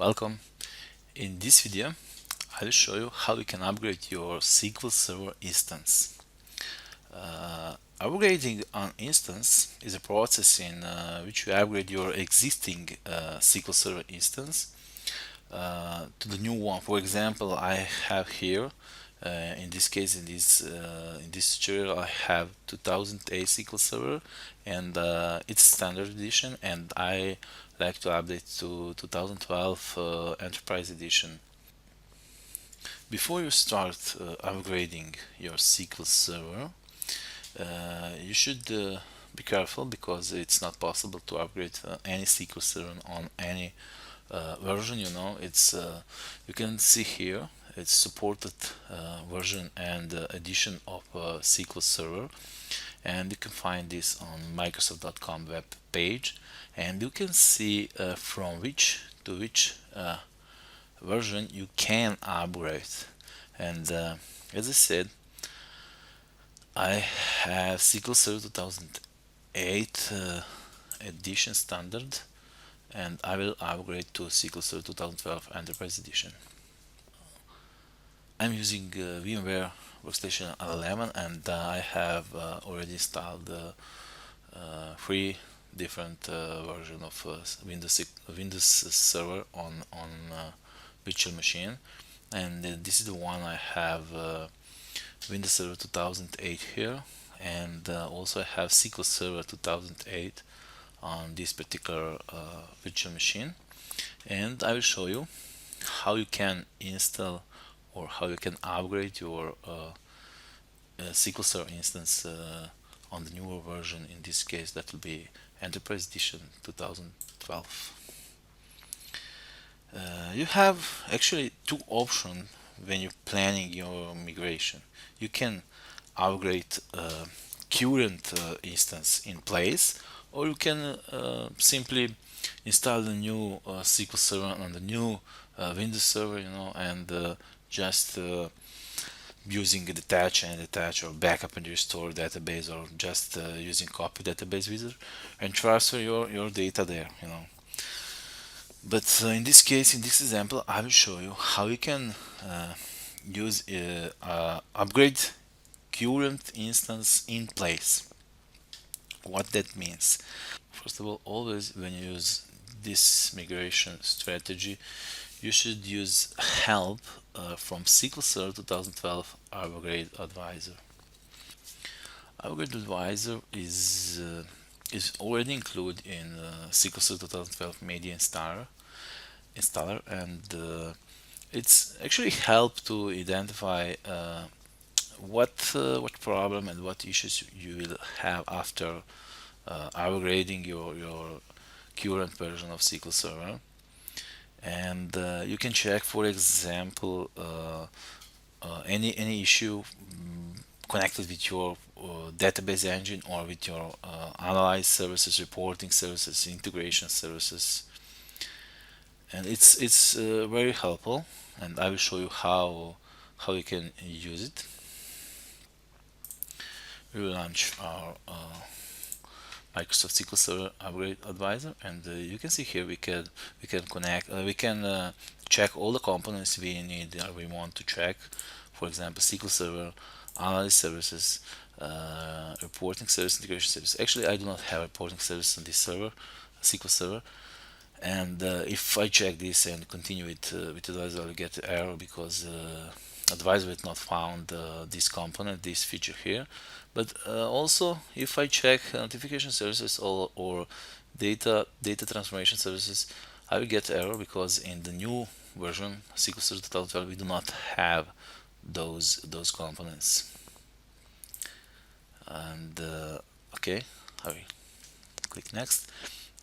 Welcome. In this video, I'll show you how you can upgrade your SQL Server instance. Upgrading an instance is a process in which you upgrade your existing SQL Server instance to the new one. For example, I have here, in this case, in this tutorial, I have 2008 SQL Server, and it's standard edition, and I like to update to 2012 Enterprise Edition. Before you start upgrading your SQL Server, you should be careful because it's not possible to upgrade any SQL Server on any version. It's you can see here it's supported version and edition of SQL Server, and you can find this on Microsoft.com web page, and you can see from which to which version you can upgrade. And as I said, I have SQL Server 2008 edition standard, and I will upgrade to SQL Server 2012 Enterprise Edition. I'm using VMware Workstation 11, and I have already installed three different version of Windows Server on virtual machine, and this is the one I have Windows Server 2008 here, and also I have SQL Server 2008 on this particular virtual machine, and I will show you how you can install or how you can upgrade your SQL Server instance on the newer version. In this case, that will be Enterprise Edition 2012. You have actually two options when you're planning your migration. You can upgrade current instance in place, or you can simply install the new SQL Server on the new Windows Server, and just using a detach or backup and restore database, or just using copy database wizard and transfer your data there. But in this case, in this example, I will show you how you can use upgrade current instance in place. What that means. First of all, always when you use this migration strategy, you should use help from SQL Server 2012 Upgrade Advisor. Upgrade Advisor is already included in SQL Server 2012 Media installer, and it's actually help to identify what problem and what issues you will have after upgrading your current version of SQL Server. And you can check, for example, any issue connected with your database engine, or with your analyze services, reporting services, integration services, and it's very helpful, and I will show you how you can use it. We will launch our Microsoft SQL Server Upgrade Advisor, and you can see here we can connect, we can check all the components we need or we want to check. For example, SQL Server, analysis services, reporting service, integration service. Actually, I do not have reporting service on this server, SQL Server. And if I check this and continue with advisor, I'll get error because advisor has not found this component, this feature here. But also, if I check notification services or data transformation services, I will get error because in the new version SQL Server 2012 we do not have those components. And okay, I will click next.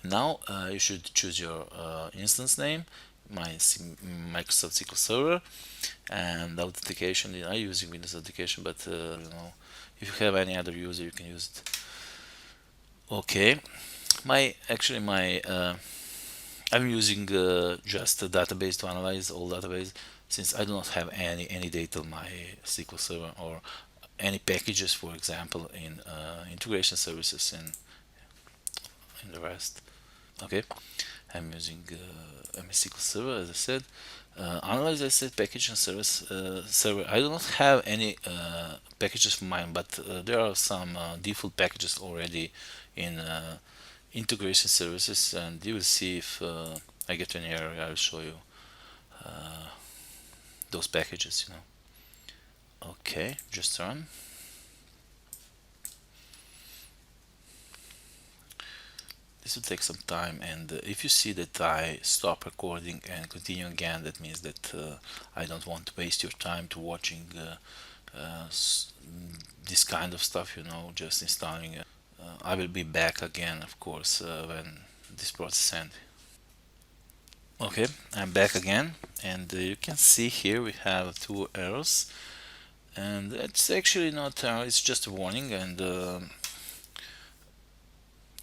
Now you should choose your instance name. Microsoft SQL Server, and authentication. I'm using Windows authentication, but if you have any other user, you can use it. Okay, I'm using just a database to analyze all database, since I do not have any data on my SQL Server, or any packages, for example, in integration services and in the rest. Okay, I'm using MS SQL Server, as I said. Analyze, I said, package and service server. I do not have any packages for mine, but there are some default packages already in integration services, and you will see if I get an error. I will show you those packages. Okay, just run. This will take some time, and if you see that I stop recording and continue again, that means that I don't want to waste your time to watching this kind of stuff, just installing. I will be back again, of course, when this process ends. Okay, I'm back again, and you can see here we have two errors, and it's actually not it's just a warning, and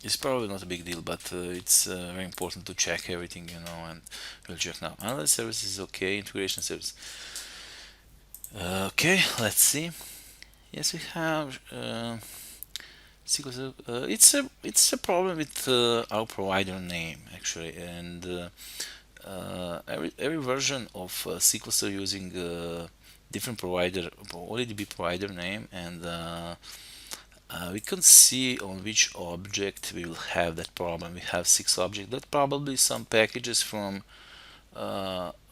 it's probably not a big deal, but it's very important to check everything, and we'll check now. Analysis service is okay, integration service. Okay, let's see. Yes, we have SQL Server. It's a problem with our provider name actually, and every version of SQL Server using different provider ODB provider name, and we can see on which object we will have that problem. We have 6 objects. That probably some packages from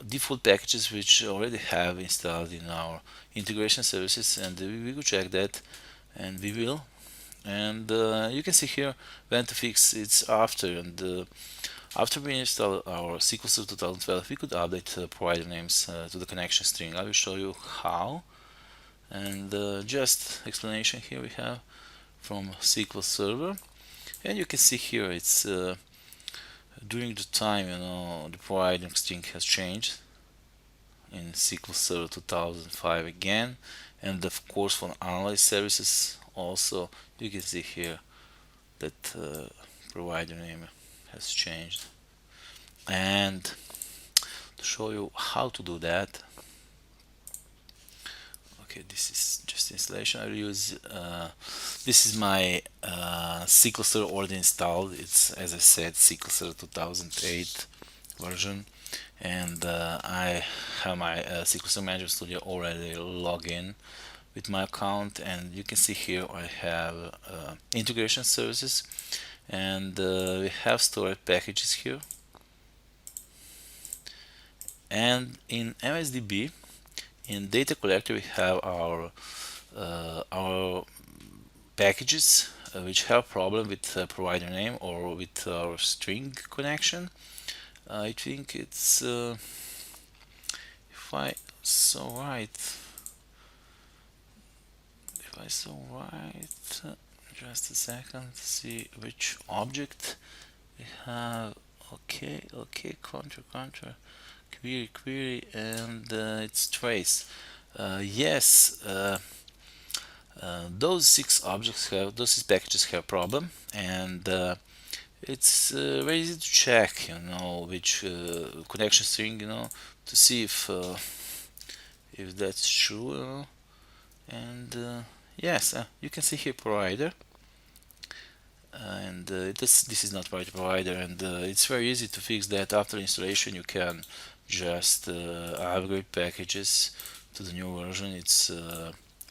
default packages which already have installed in our integration services, and we will check that, and we will. And you can see here when to fix it's after, and after we install our SQL Server 2012, we could update provider names to the connection string. I will show you how, and just explanation here we have from SQL Server, and you can see here it's during the time the provider string has changed in SQL Server 2005 again, and of course for analyze services also you can see here that provider name has changed. And to show you how to do that, okay, this is just installation. I will use this is my SQL Server already installed. It's, as I said, SQL Server 2008 version, and I have my SQL Server Management Studio already logged in with my account, and you can see here I have integration services, and we have stored packages here, and in MSDB in data collector we have our packages which have problem with provider name or with our string connection. I think it's if I saw right just a second to see which object we have. Okay, contra query, and it's trace. Yes, those 6 objects have those 6 packages have problem, and it's very easy to check which connection string to see if that's true, and yes, you can see here provider, and this is not right provider, and it's very easy to fix that. After installation you can just upgrade packages to the new version. It's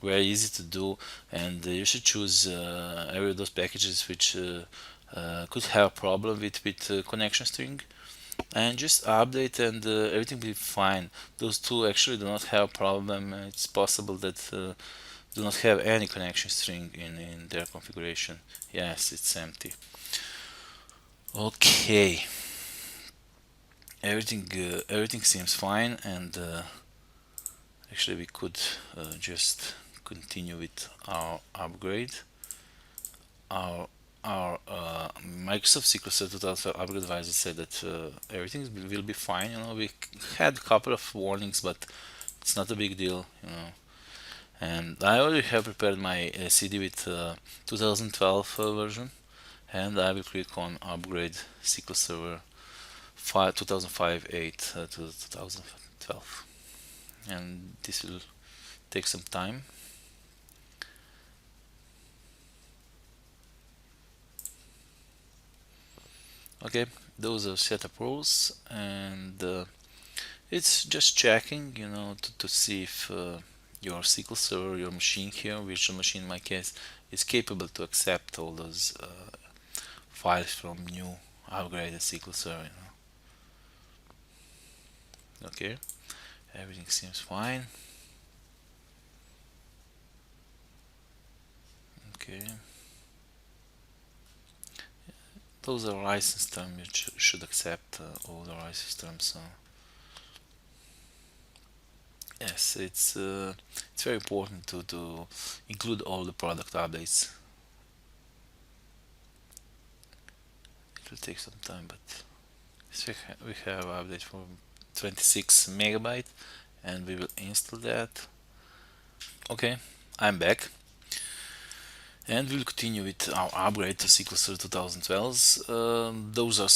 very easy to do, and you should choose every of those packages which could have problem with connection string, and just update, and everything will be fine. Those two actually do not have problem. It's possible that do not have any connection string in their configuration. Yes, it's empty. Okay, everything seems fine, and actually we could just continue with our upgrade. Our Microsoft SQL Server 2012 upgrade advisor said that everything will be fine. We had a couple of warnings, but it's not a big deal. And I already have prepared my CD with 2012 version, and I will click on upgrade SQL Server 2005-8 to 2012, and this will take some time. Okay, those are setup rules, and it's just checking, to see if your SQL Server, your machine here, virtual machine in my case, is capable to accept all those files from new upgraded SQL Server. Okay, everything seems fine. Okay, those are license terms. You should accept all the license terms. So yes, it's very important to include all the product updates. It will take some time, but we have update for 26 megabyte, and we will install that. Okay, I'm back, and we'll continue with our upgrade to SQL Server 2012. Those are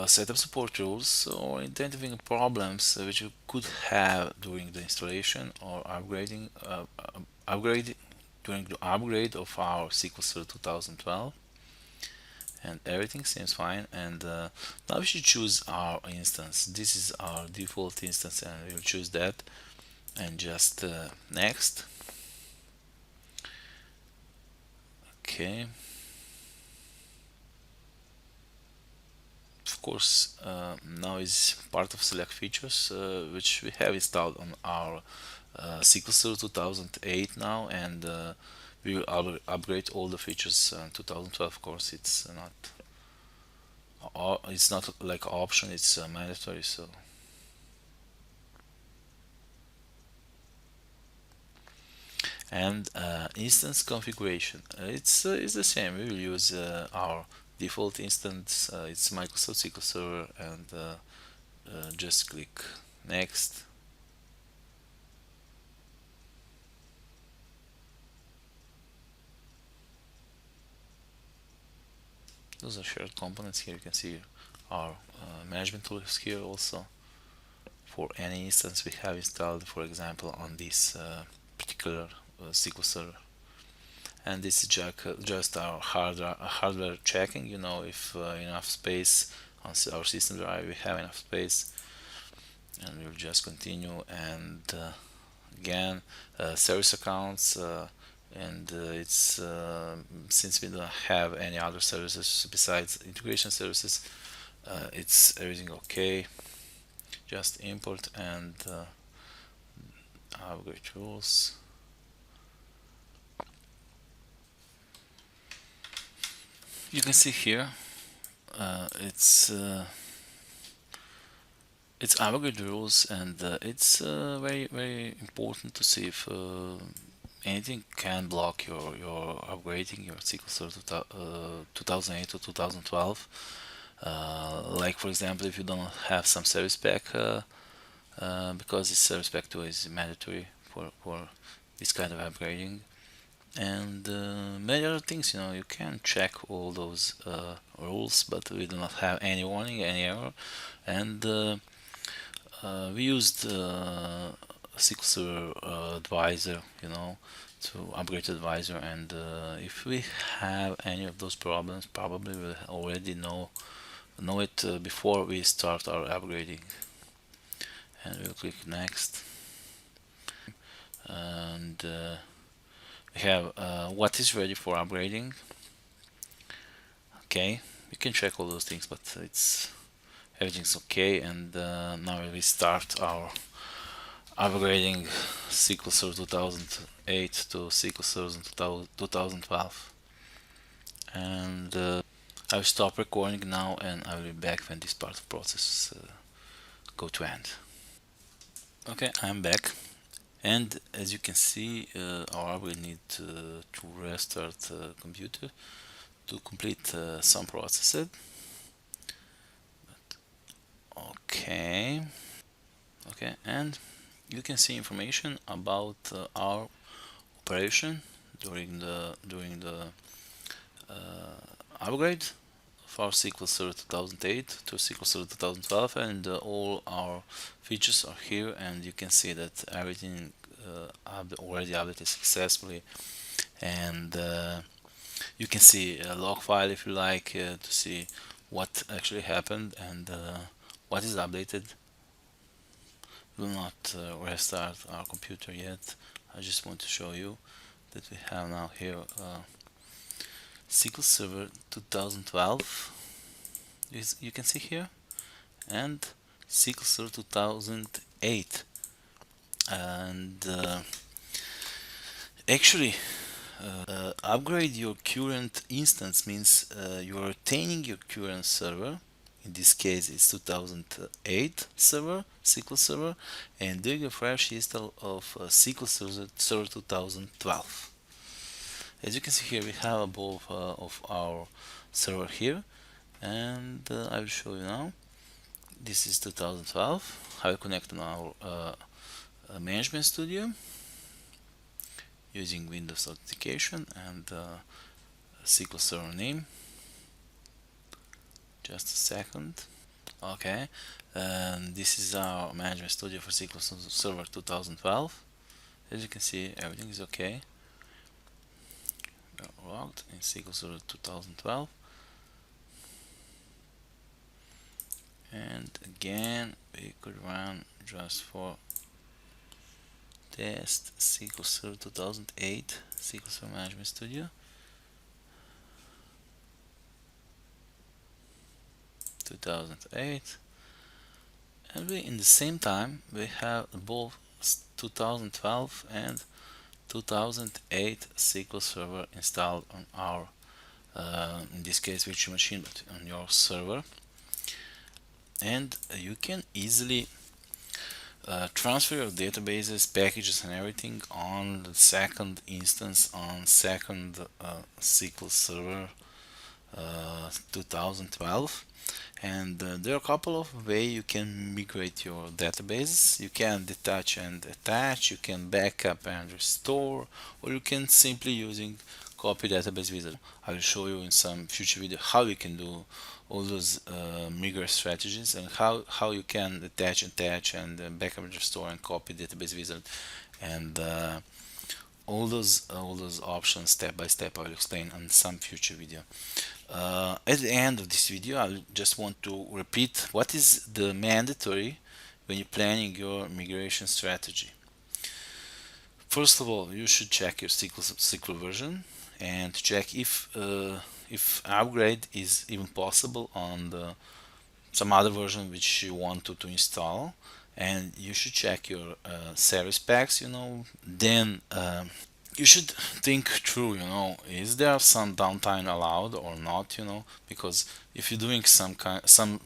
setup support rules or identifying problems which you could have during the installation or upgrade during the upgrade of our SQL Server 2012. And everything seems fine, and now we should choose our instance. This is our default instance, and we'll choose that, and just next. Okay, of course, now is part of select features which we have installed on our SQL Server 2008 now, and we will upgrade all the features 2012. Of course, it's not like option, it's mandatory. So and instance configuration, it's the same. We will use our default instance. It's Microsoft SQL Server, and just click next. Those are shared components. Here you can see our management tools here also for any instance we have installed, for example, on this particular SQL Server. And this is just our hardware checking, if enough space on our system drive, we have enough space, and we'll just continue. And again, service accounts, and it's since we don't have any other services besides integration services, it's everything okay. Just import and upgrade rules. You can see here it's upgrade rules, and it's very very important to see if anything can block your upgrading your SQL Server 2008 to 2012. Like for example, if you don't have some service pack, because this service pack 2 is mandatory for this kind of upgrading, and many other things. You can check all those rules, but we do not have any warning, any error. And we used SQL Server Advisor, to upgrade Advisor, and if we have any of those problems, probably we already know it before we start our upgrading. And we'll click next, and we have what is ready for upgrading. Okay, you can check all those things, but everything's okay. And now we start our upgrading SQL Server 2008 to SQL Server 2012. And I'll stop recording now, and I will be back when this part of the process go to end. Okay, I'm back, and as you can see, our will need to restart the computer to complete some processes. Okay, and you can see information about our operation during the upgrade of our SQL Server 2008 to SQL Server 2012, and all our features are here, and you can see that everything already updated successfully. And you can see a log file if you like to see what actually happened and what is updated. Will not restart our computer yet. I just want to show you that we have now here SQL Server 2012, you can see here, and SQL Server 2008. And actually, upgrade your current instance means you are retaining your current server. In this case, it's 2008 server, SQL Server, and doing a fresh install of SQL Server 2012. As you can see here, we have above of our server here, and I will show you now. This is 2012. I will connect on our management studio using Windows authentication and SQL Server name. Just a second. Okay, and this is our management studio for SQL Server 2012. As you can see, everything is okay. We are logged in SQL Server 2012. And again, we could run just for test SQL Server 2008, SQL Server Management Studio. 2008, and we in the same time we have both 2012 and 2008 SQL Server installed on our in this case virtual machine, but on your server, and you can easily transfer your databases, packages and everything on the second instance, on second SQL Server 2012. And there are a couple of ways you can migrate your database. You can detach and attach, you can backup and restore, or you can simply using copy database wizard. I will show you in some future video how you can do all those migrate strategies, and how you can attach and backup and restore and copy database wizard, and all those options step by step I will explain on some future video. At the end of this video, I just want to repeat what is the mandatory when you're planning your migration strategy. First of all, you should check your SQL version and check if upgrade is even possible on some other version which you want to install, and you should check your service packs. Then you should think through, is there some downtime allowed or not, because if you're doing some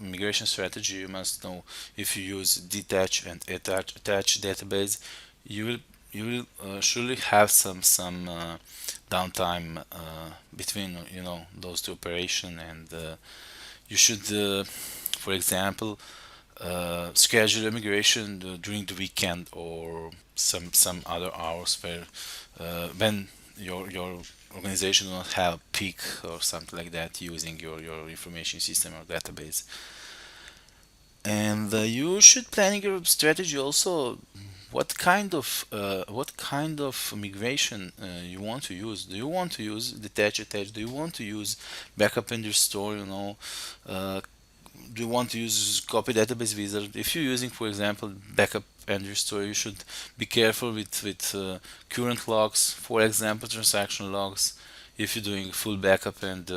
migration strategy, you must know if you use detach and attach database, you will surely have some downtime between those two operations, and you should for example schedule a migration during the weekend or some other hours where when your organization will not have peak or something like that using your information system or database. And you should plan your strategy also. What kind of migration you want to use? Do you want to use detach attach? Do you want to use backup and restore? Do you want to use copy database wizard? If you're using, for example, backup and restore, you should be careful with current logs, for example, transaction logs. If you're doing full backup and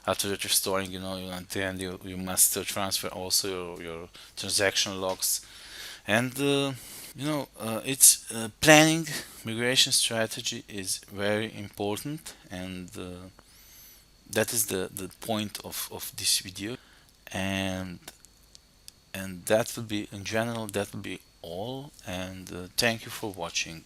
after that restoring, you must transfer also your transaction logs. And it's planning migration strategy is very important, and that is the point of this video. And that will be, in general, that will be all, and thank you for watching.